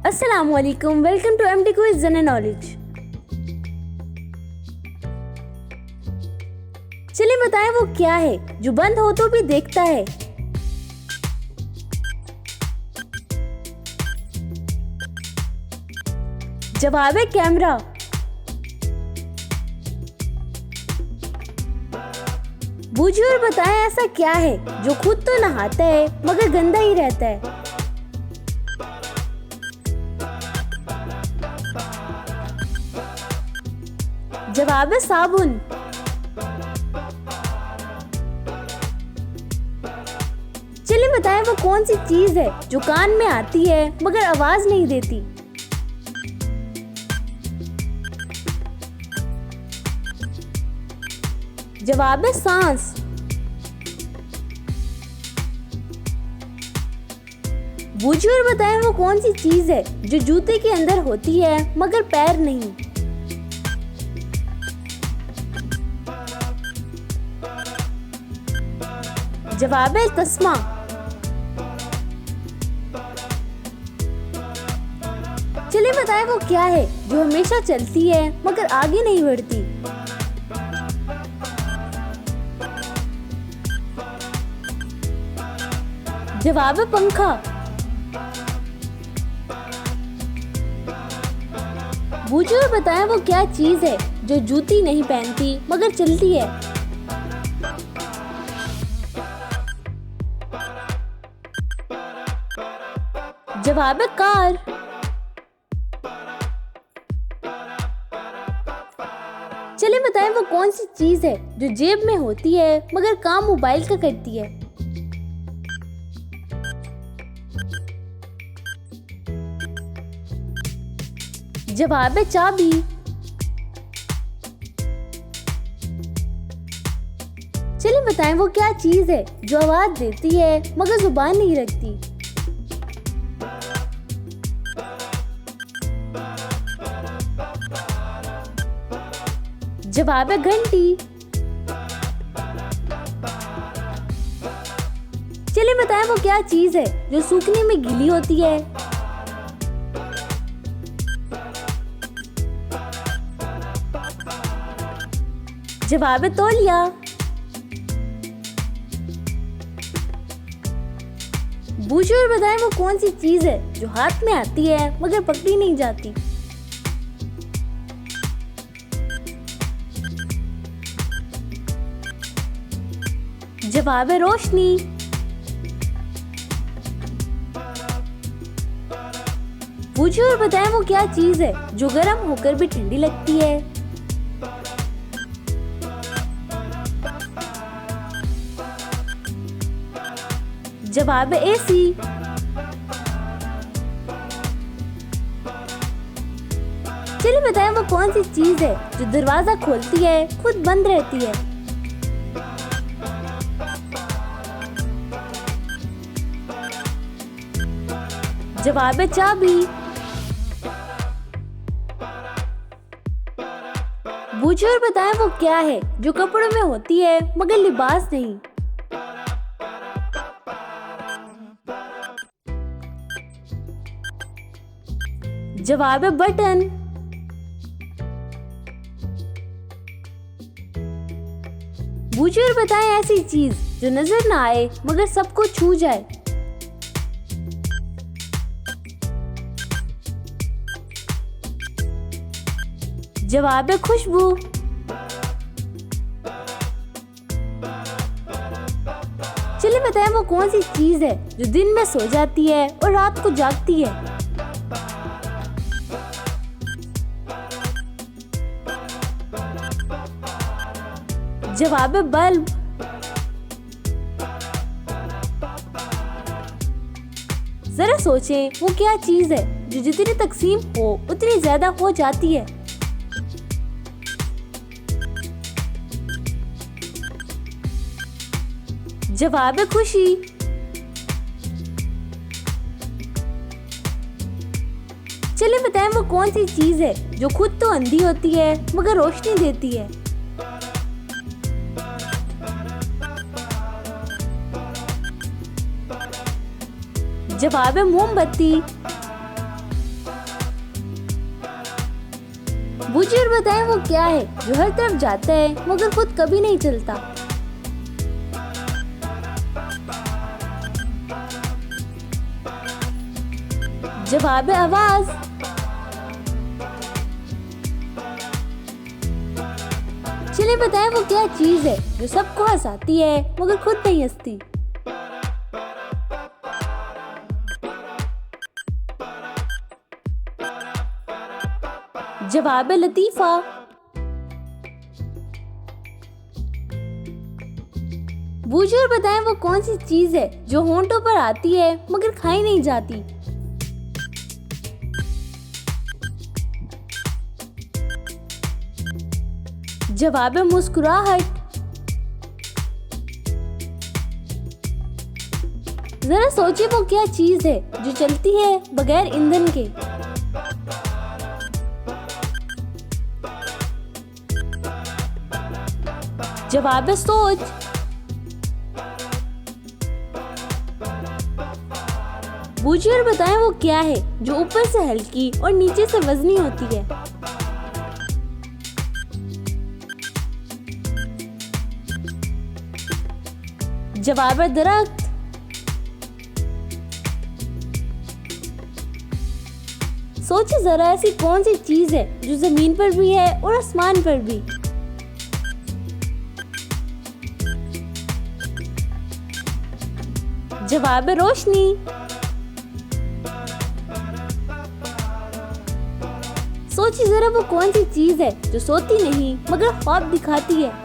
अस्सलामुअलैकुम, welcome to MD quiz general knowledge. चलिए बताएं वो क्या है जो बंद हो तो भी देखता है। जवाब है कैमरा। बूझिए और बताएं ऐसा क्या है जो खुद तो नहाता है मगर गंदा ही रहता है। जवाब है साबुन। चलिए बताएं वो कौन सी चीज है जो कान में आती है मगर आवाज नहीं देती। जवाब है सांस। बूझिए और बताएं वो कौन सी चीज है जो जूते के अंदर होती है मगर पैर नहीं। जवाब है तस्मा। चलिए बताएं वो क्या है जो हमेशा चलती है मगर आगे नहीं बढ़ती। जवाब है पंखा। बूझिए और बताएं वो क्या चीज है जो जूती नहीं पहनती मगर चलती है। जवाब है कार। चलिए बताएं वो कौन सी चीज है जो जेब में होती है मगर काम मोबाइल का करती है। जवाब है चाबी। चलिए बताएं वो क्या चीज है जो आवाज देती है मगर जुबान नहीं रखती। जवाब है घंटी। चलिए बताएं वो क्या चीज है जो सूखने में गीली होती है। जवाब है तौलिया। बूझिए और बताएं वो कौन सी चीज है जो हाथ में आती है मगर पकड़ी नहीं जाती। जवाब है रोशनी। पूछिए और बताएं वो क्या चीज है जो गर्म होकर भी ठंडी लगती है। जवाब है एसी। चलिए बताएं वो कौन सी चीज है जो दरवाजा खोलती है खुद बंद रहती है। जवाब है चाबी। बूझिए और बताएं वो क्या है जो कपड़ों में होती है मगर लिबास नहीं। जवाब है बटन। बूझिए और बताएं ऐसी चीज जो नजर ना आए मगर सबको छू जाए। जवाब है खुशबू। चलिए बताएं वो कौन सी चीज है जो दिन में सो जाती है और रात को जागती है। जवाब है बल्ब। जरा सोचें वो क्या चीज है जो जितनी तकसीम हो उतनी ज्यादा हो जाती है। जवाब है खुशी। चलिए बताएं वो कौन सी चीज है जो खुद तो अंधी होती है मगर रोशनी देती है। जवाब है मोमबत्ती। बूझिए और बताएं वो क्या है जो हर तरफ जाता है मगर खुद कभी नहीं चलता। जवाब है आवाज। चलिए बताएं वो क्या चीज है जो सबको हंसाती है मगर खुद नहीं हंसती। जवाब है लतीफा। बूझिए और बताएं वो कौन सी चीज है जो होंठों पर आती है मगर खाई नहीं जाती। जवाब है मुस्कुराहट। जरा सोचिए वो क्या चीज है जो चलती है बगैर ईंधन के। जवाब है सोच। बूझिए और बताएं वो क्या है जो ऊपर से हल्की और नीचे से वजनी होती है। जवाब है दरख्त। सोचिए जरा ऐसी कौन सी चीज है जो जमीन पर भी है और आसमान पर भी। जवाब है रोशनी। सोचिए जरा वो कौन सी चीज है जो सोती नहीं मगर ख्वाब दिखाती है।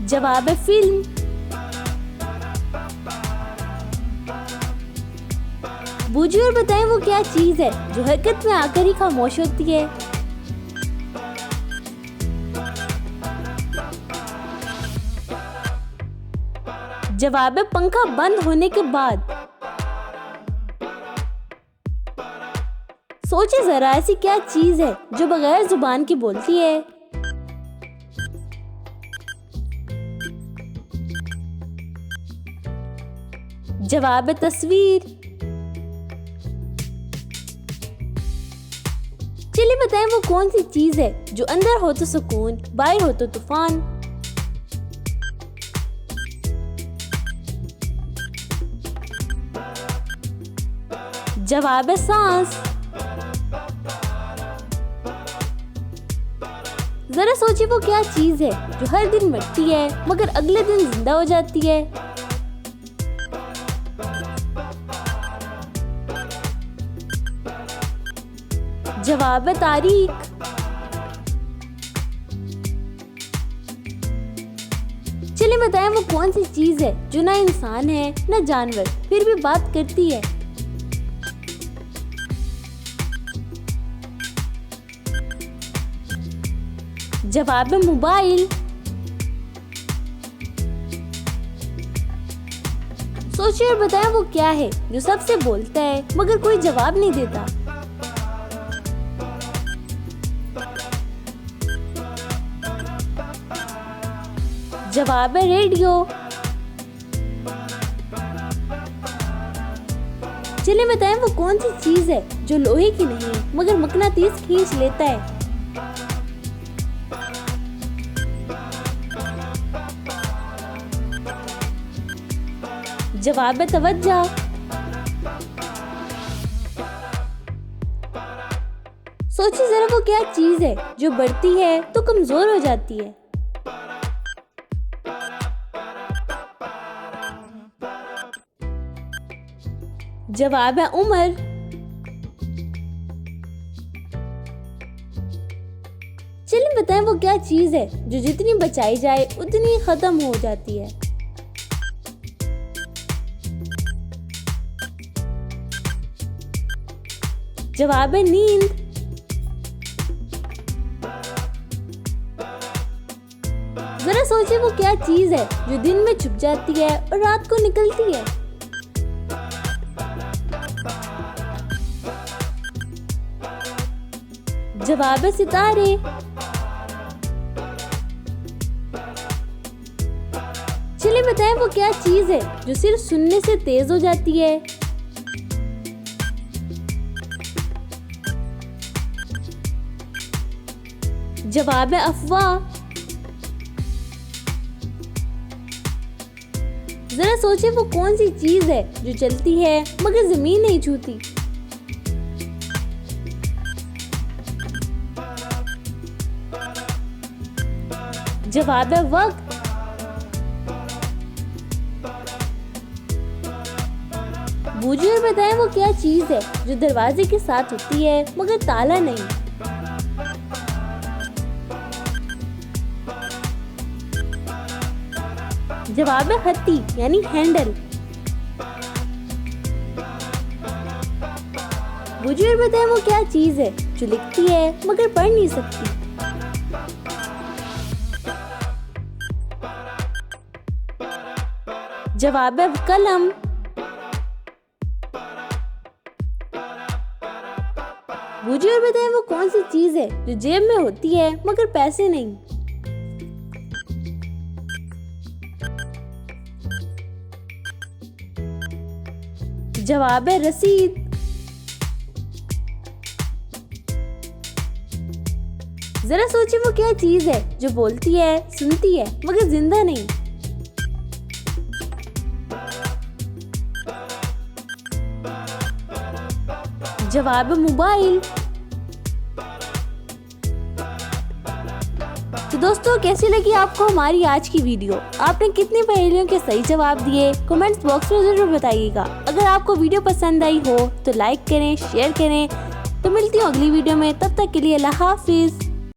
जवाब है फिल्म। बूझिए और बताएं वो क्या चीज है जो हरकत में आकर ही खामोश होती है। जवाब है पंखा बंद होने के बाद। सोचिए जरा ऐसी क्या चीज है जो बगैर जुबान के बोलती है। जवाब है तस्वीर। चलिए बताएं वो कौन सी चीज है जो अंदर हो तो सुकून बाहर हो तो तूफान। जवाब है सांस। जरा सोचिए वो क्या चीज है जो हर दिन मरती है मगर अगले दिन जिंदा हो जाती है। जवाब है तारीख। चलिए बताएं वो कौन सी चीज है जो ना इंसान है ना जानवर फिर भी बात करती है। जवाब है मोबाइल। सोचिए और बताएं वो क्या है जो सबसे बोलता है मगर कोई जवाब नहीं देता। जवाब है रेडियो। चलिए बताएं वो कौन सी चीज है जो लोहे की नहीं मगर मकनातीस खींच लेता है। जवाब है तवज्जो। सोचिए जरा वो क्या चीज है जो बढ़ती है तो कमजोर हो जाती है। जवाब है उम्र। चलिए बताएं वो क्या चीज है जो जितनी बचाई जाए उतनी खत्म हो जाती है। जवाब है नींद। जरा सोचिए वो क्या चीज है जो दिन में छुप जाती है और रात को निकलती है। जवाब है सितारे। चलिए बताएं वो क्या चीज है जो सिर्फ सुनने से तेज हो जाती है। जवाब है अफवाह। जरा सोचें वो कौन सी चीज है जो चलती है मगर जमीन नहीं छूती। जवाब है वक्त। बूझिए और बताएं वो क्या चीज है जो दरवाजे के साथ होती है मगर ताला नहीं। जवाब है हत्ती यानी हैंडल। बूझिए और बताएं वो क्या चीज है जो लिखती है मगर पढ़ नहीं सकती। जवाब है कलम। बूझिए और बताएं वो कौन सी चीज है जो जेब में होती है मगर पैसे नहीं। जवाब है रसीद। जरा सोचिए वो क्या चीज है जो बोलती है, सुनती है मगर जिंदा नहीं। जवाब है मोबाइल। तो दोस्तों कैसी लगी आपको हमारी आज की वीडियो? आपने कितनी पहेलियों के सही जवाब दिए कमेंट्स बॉक्स में जरूर बताइएगा। अगर आपको वीडियो पसंद आई हो तो लाइक करें, शेयर करें। तो मिलती हूँ अगली वीडियो में, तब तक के लिए अल्लाह हाफिज।